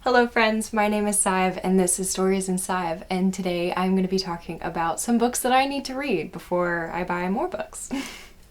Hello friends, my name is Saiv and this is Stories in Saiv, and today I'm going to be talking about some books that I need to read before I buy more books.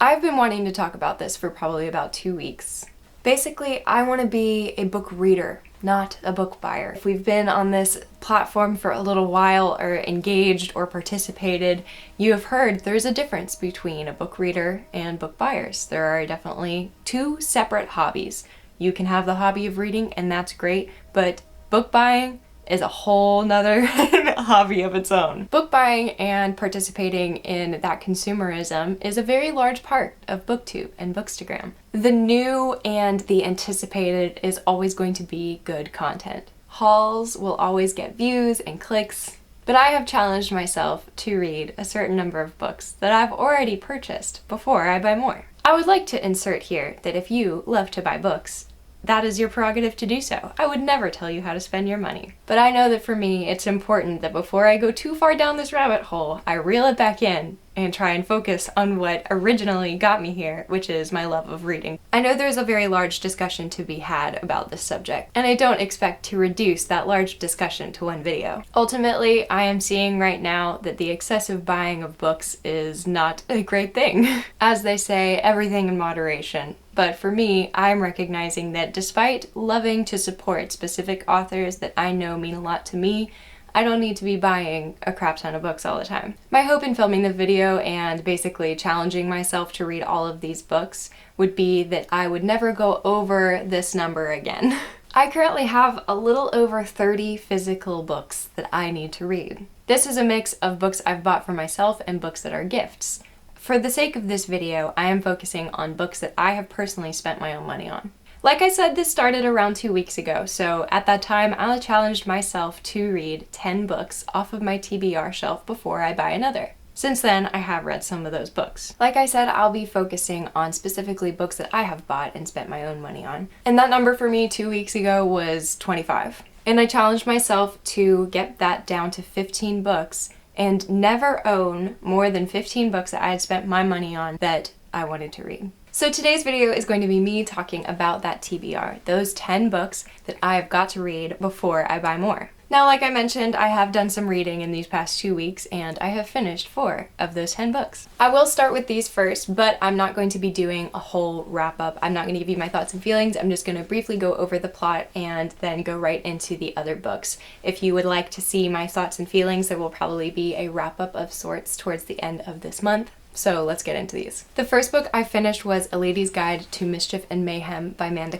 I've been wanting to talk about this for probably about 2 weeks. Basically, I want to be a book reader, not a book buyer. If we've been on this platform for a little while or engaged or participated, you have heard there's a difference between a book reader and book buyers. There are definitely two separate hobbies. You can have the hobby of reading and that's great, but book buying is a whole nother hobby of its own. Book buying and participating in that consumerism is a very large part of BookTube and Bookstagram. The new and the anticipated is always going to be good content. Hauls will always get views and clicks, but I have challenged myself to read a certain number of books that I've already purchased before I buy more. I would like to insert here that if you love to buy books, that is your prerogative to do so. I would never tell you how to spend your money. But I know that for me, it's important that before I go too far down this rabbit hole, I reel it back in and try and focus on what originally got me here, which is my love of reading. I know there's a very large discussion to be had about this subject, and I don't expect to reduce that large discussion to one video. Ultimately, I am seeing right now that the excessive buying of books is not a great thing. As they say, everything in moderation. But for me, I'm recognizing that despite loving to support specific authors that I know mean a lot to me, I don't need to be buying a crap ton of books all the time. My hope in filming the video and basically challenging myself to read all of these books would be that I would never go over this number again. I currently have a little over 30 physical books that I need to read. This is a mix of books I've bought for myself and books that are gifts. For the sake of this video, I am focusing on books that I have personally spent my own money on. Like I said, this started around 2 weeks ago, so at that time I challenged myself to read 10 books off of my TBR shelf before I buy another. Since then, I have read some of those books. Like I said, I'll be focusing on specifically books that I have bought and spent my own money on. And that number for me 2 weeks ago was 25. And I challenged myself to get that down to 15 books and never own more than 15 books that I had spent my money on that I wanted to read. So today's video is going to be me talking about that TBR, those 10 books that I have got to read before I buy more. Now, like I mentioned, I have done some reading in these past 2 weeks and I have finished 4 of those 10 books. I will start with these first, but I'm not going to be doing a whole wrap up. I'm not going to give you my thoughts and feelings. I'm just going to briefly go over the plot and then go right into the other books. If you would like to see my thoughts and feelings, there will probably be a wrap up of sorts towards the end of this month. So let's get into these. The first book I finished was A Lady's Guide to Mischief and Mayhem by Manda,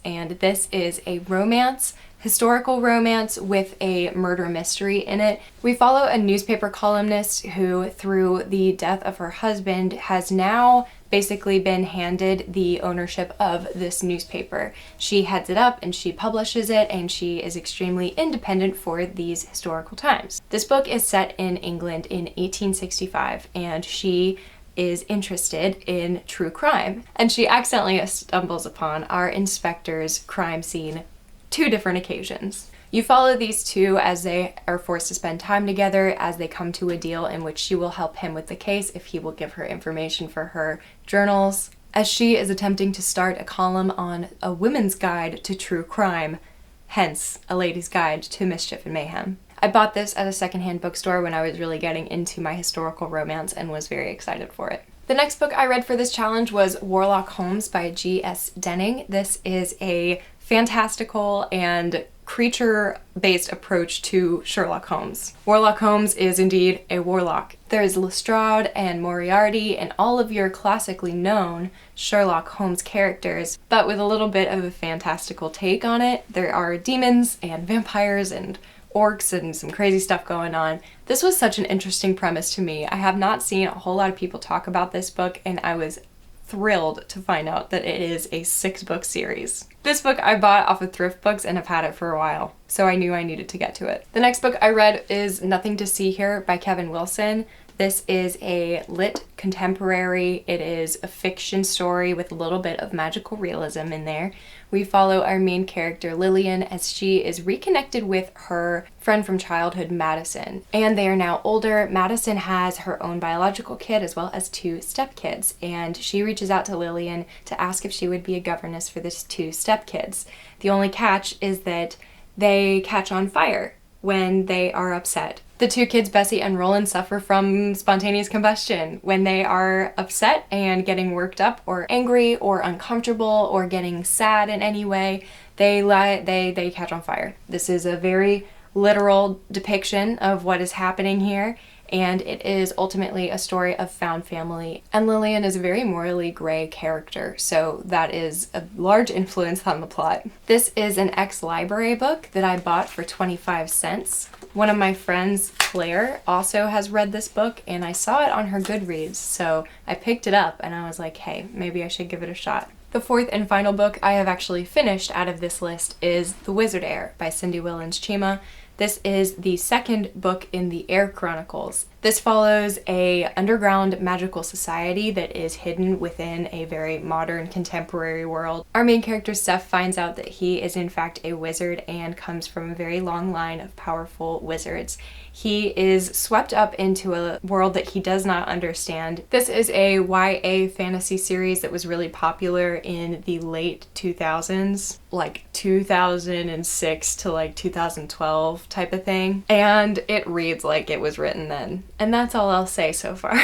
and this is a romance, historical romance with a murder mystery in it. We follow a newspaper columnist who, through the death of her husband, has now basically been handed the ownership of this newspaper. She heads it up and she publishes it, and she is extremely independent for these historical times. This book is set in England in 1865, and she is interested in true crime. And she accidentally stumbles upon our inspector's crime scene 2 different occasions. You follow these two as they are forced to spend time together as they come to a deal in which she will help him with the case if he will give her information for her journals, as she is attempting to start a column on a women's guide to true crime, hence A Lady's Guide to Mischief and Mayhem. I bought this at a secondhand bookstore when I was really getting into my historical romance and was very excited for it. The next book I read for this challenge was Warlock, Holmes by G.S. Denning. This is a fantastical and creature-based approach to Sherlock Holmes. Warlock Holmes is indeed a warlock. There is Lestrade and Moriarty and all of your classically known Sherlock Holmes characters, but with a little bit of a fantastical take on it. There are demons and vampires and orcs and some crazy stuff going on. This was such an interesting premise to me. I have not seen a whole lot of people talk about this book, and I was thrilled to find out that it is a 6-book series. This book I bought off of Thrift Books and have had it for a while, so I knew I needed to get to it. The next book I read is Nothing to See Here by Kevin Wilson. This is a lit contemporary. It is a fiction story with a little bit of magical realism in there. We follow our main character Lillian as she is reconnected with her friend from childhood, Madison. And they are now older. Madison has her own biological kid as well as 2 stepkids, and she reaches out to Lillian to ask if she would be a governess for the 2 stepkids. The only catch is that they catch on fire when they are upset. The two kids, Bessie and Roland, suffer from spontaneous combustion. When they are upset and getting worked up or angry or uncomfortable or getting sad in any way, they catch on fire. This is a very literal depiction of what is happening here, and it is ultimately a story of found family. And Lillian is a very morally gray character, so that is a large influence on the plot. This is an ex-library book that I bought for 25 cents. One of my friends, Claire, also has read this book, and I saw it on her Goodreads, so I picked it up and I was like, hey, maybe I should give it a shot. The fourth and final book I have actually finished out of this list is The Wizard Heir by Cindy Willens Chima. This is the second book in the Heir Chronicles. This follows a underground magical society that is hidden within a very modern contemporary world. Our main character Seth finds out that he is in fact a wizard and comes from a very long line of powerful wizards. He is swept up into a world that he does not understand. This is a YA fantasy series that was really popular in the late 2000s, like 2006 to like 2012 type of thing. And it reads like it was written then. And that's all I'll say so far.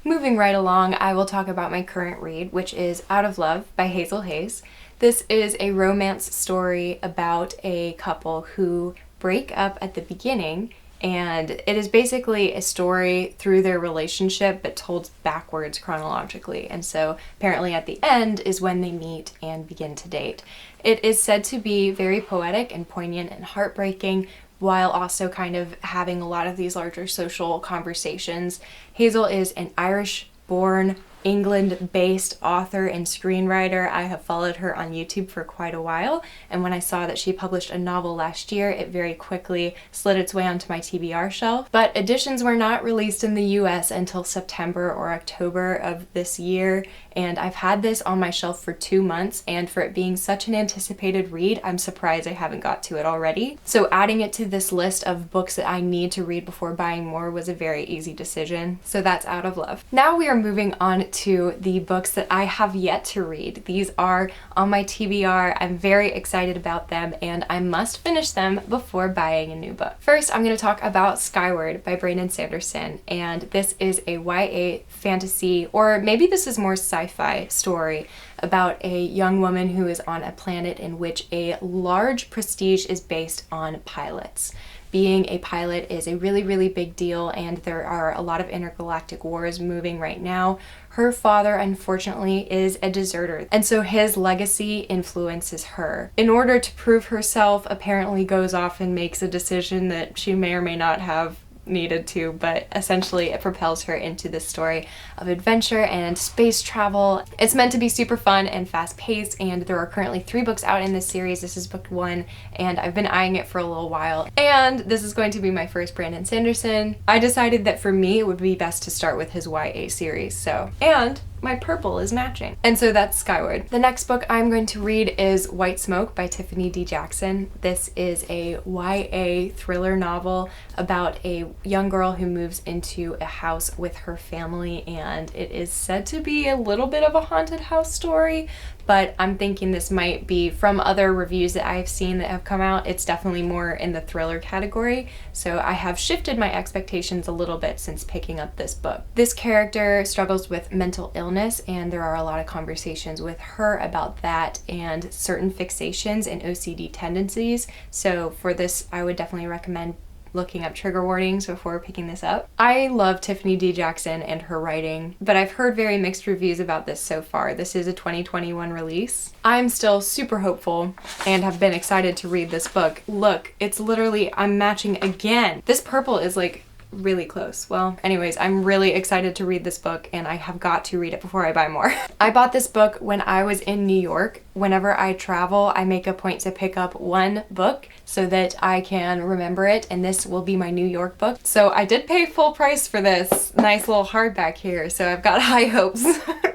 Moving right along, I will talk about my current read, which is Out of Love by Hazel Hayes. This is a romance story about a couple who break up at the beginning, and it is basically a story through their relationship but told backwards chronologically. And so apparently at the end is when they meet and begin to date. It is said to be very poetic and poignant and heartbreaking, while also kind of having a lot of these larger social conversations. Hazel is an Irish-born, England-based author and screenwriter. I have followed her on YouTube for quite a while, and when I saw that she published a novel last year, it very quickly slid its way onto my TBR shelf. But editions were not released in the US until September or October of this year, and I've had this on my shelf for 2 months, and for it being such an anticipated read, I'm surprised I haven't got to it already. So adding it to this list of books that I need to read before buying more was a very easy decision. So that's Out of Love. Now we are moving on to the books that I have yet to read. These are on my TBR. I'm very excited about them, and I must finish them before buying a new book. First, I'm going to talk about Skyward by Brandon Sanderson, and this is a YA fantasy, or maybe this is more sci-fi story about a young woman who is on a planet in which a large prestige is based on pilots. Being a pilot is a really, really big deal, and there are a lot of intergalactic wars moving right now. Her father, unfortunately, is a deserter, and so his legacy influences her. In order to prove herself, apparently goes off and makes a decision that she may or may not have needed to, but essentially it propels her into this story of adventure and space travel. It's meant to be super fun and fast-paced, and there are currently 3 books out in this series. This is book 1, and I've been eyeing it for a little while, and this is going to be my first Brandon Sanderson. I decided that for me it would be best to start with his YA series, and my purple is matching. And so that's Skyward. The next book I'm going to read is White Smoke by Tiffany D. Jackson. This is a YA thriller novel about a young girl who moves into a house with her family, and it is said to be a little bit of a haunted house story, but I'm thinking this might be, from other reviews that I've seen that have come out, it's definitely more in the thriller category, so I have shifted my expectations a little bit since picking up this book. This character struggles with mental illness, and there are a lot of conversations with her about that and certain fixations and OCD tendencies, so for this I would definitely recommend looking up trigger warnings before picking this up. I love Tiffany D. Jackson and her writing, but I've heard very mixed reviews about this so far. This is a 2021 release. I'm still super hopeful and have been excited to read this book. Look, it's literally, I'm matching again. This purple is like really close. Well, anyways, I'm really excited to read this book, and I have got to read it before I buy more. I bought this book when I was in New York. Whenever I travel, I make a point to pick up one book so that I can remember it, and this will be my New York book. So I did pay full price for this nice little hardback here, so I've got high hopes.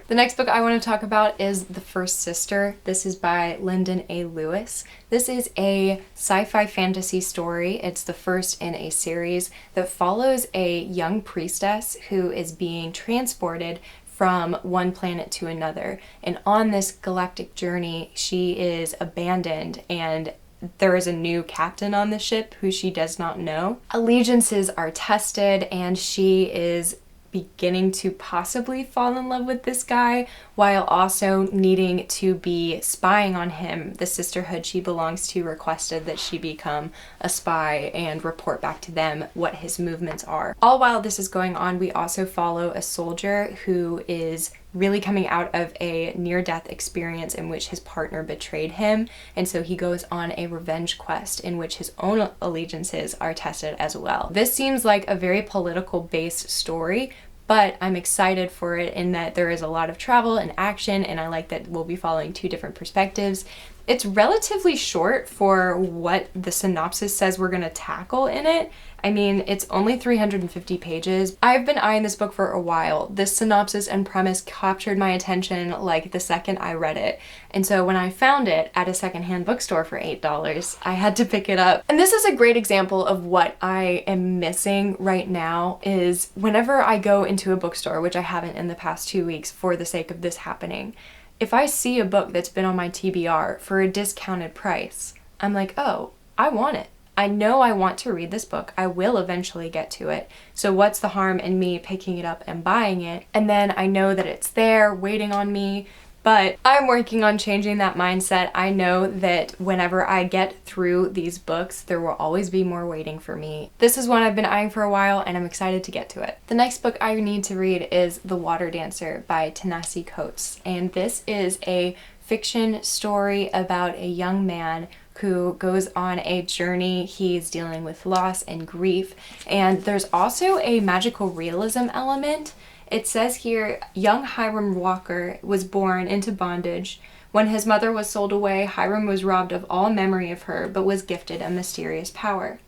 The next book I want to talk about is The First Sister. This is by Linden A. Lewis. This is a sci-fi fantasy story. It's the first in a series that follows a young priestess who is being transported from one planet to another. And on this galactic journey, she is abandoned and there is a new captain on the ship who she does not know. Allegiances are tested, and she is beginning to possibly fall in love with this guy while also needing to be spying on him. The sisterhood she belongs to requested that she become a spy and report back to them what his movements are. All while this is going on, we also follow a soldier who is really coming out of a near-death experience in which his partner betrayed him, and so he goes on a revenge quest in which his own allegiances are tested as well. This seems like a very political-based story, but I'm excited for it in that there is a lot of travel and action, and I like that we'll be following two different perspectives. It's relatively short for what the synopsis says we're gonna tackle in it. I mean, it's only 350 pages. I've been eyeing this book for a while. This synopsis and premise captured my attention like the second I read it. And so when I found it at a secondhand bookstore for $8, I had to pick it up. And this is a great example of what I am missing right now is whenever I go into a bookstore, which I haven't in the past 2 weeks for the sake of this happening, if I see a book that's been on my TBR for a discounted price, I'm like, oh, I want it. I know I want to read this book. I will eventually get to it. So what's the harm in me picking it up and buying it? And then I know that it's there waiting on me, but I'm working on changing that mindset. I know that whenever I get through these books, there will always be more waiting for me. This is one I've been eyeing for a while, and I'm excited to get to it. The next book I need to read is The Water Dancer by Ta-Nehisi Coates, and this is a fiction story about a young man who goes on a journey. He's dealing with loss and grief, and there's also a magical realism element. It says here, young Hiram Walker was born into bondage. When his mother was sold away, Hiram was robbed of all memory of her, but was gifted a mysterious power.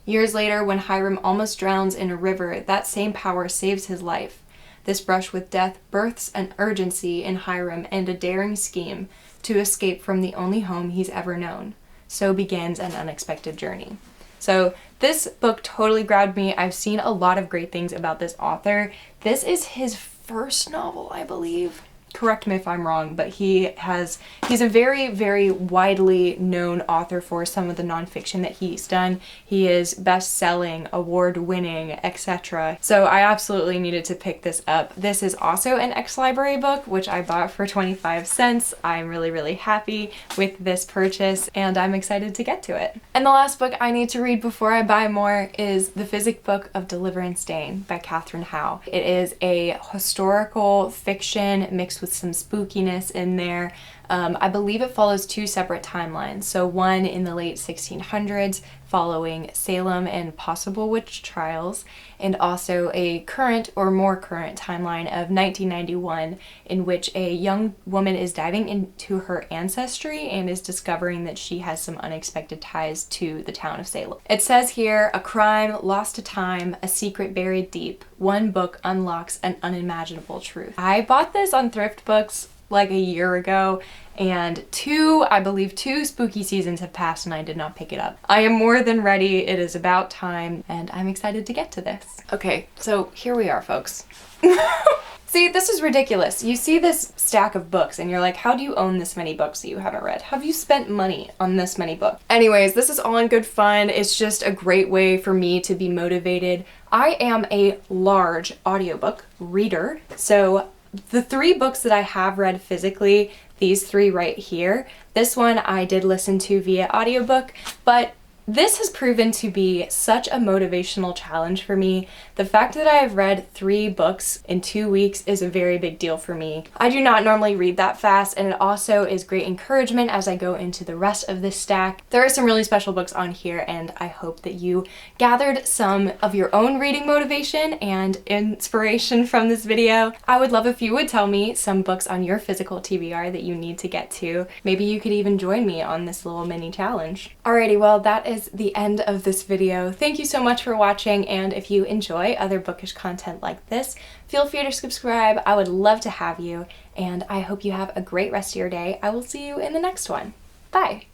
Years later, when Hiram almost drowns in a river, that same power saves his life. This brush with death births an urgency in Hiram and a daring scheme to escape from the only home he's ever known. So begins an unexpected journey. So this book totally grabbed me. I've seen a lot of great things about this author. This is his first novel, I believe. Correct me if I'm wrong, but he's a very, very widely known author for some of the nonfiction that he's done. He is best-selling, award-winning, etc. So I absolutely needed to pick this up. This is also an ex-library book, which I bought for 25 cents. I'm really, really happy with this purchase, and I'm excited to get to it. And the last book I need to read before I buy more is the Physic book of Deliverance, Dane by Katherine Howe. It is a historical fiction mixed with some spookiness in there. I believe it follows two separate timelines. So one in the late 1600s following Salem and possible witch trials, and also a current or more current timeline of 1991 in which a young woman is diving into her ancestry and is discovering that she has some unexpected ties to the town of Salem. It says here, a crime lost to time, a secret buried deep. One book unlocks an unimaginable truth. I bought this on Thrift Books like a year ago, and I believe two spooky seasons have passed and I did not pick it up. I am more than ready. It is about time, and I'm excited to get to this. Okay, so here we are, folks. See, this is ridiculous. You see this stack of books and you're like, how do you own this many books that you haven't read? Have you spent money on this many books? Anyways, this is all in good fun. It's just a great way for me to be motivated. I am a large audiobook reader, so the 3 books that I have read physically, these 3 right here, this one I did listen to via audiobook, but this has proven to be such a motivational challenge for me. The fact that I have read 3 books in 2 weeks is a very big deal for me. I do not normally read that fast, and it also is great encouragement as I go into the rest of this stack. There are some really special books on here, and I hope that you gathered some of your own reading motivation and inspiration from this video. I would love if you would tell me some books on your physical TBR that you need to get to. Maybe you could even join me on this little mini challenge. Alrighty, well, that is the end of this video. Thank you so much for watching, and if you enjoy other bookish content like this, feel free to subscribe. I would love to have you, and I hope you have a great rest of your day. I will see you in the next one. Bye!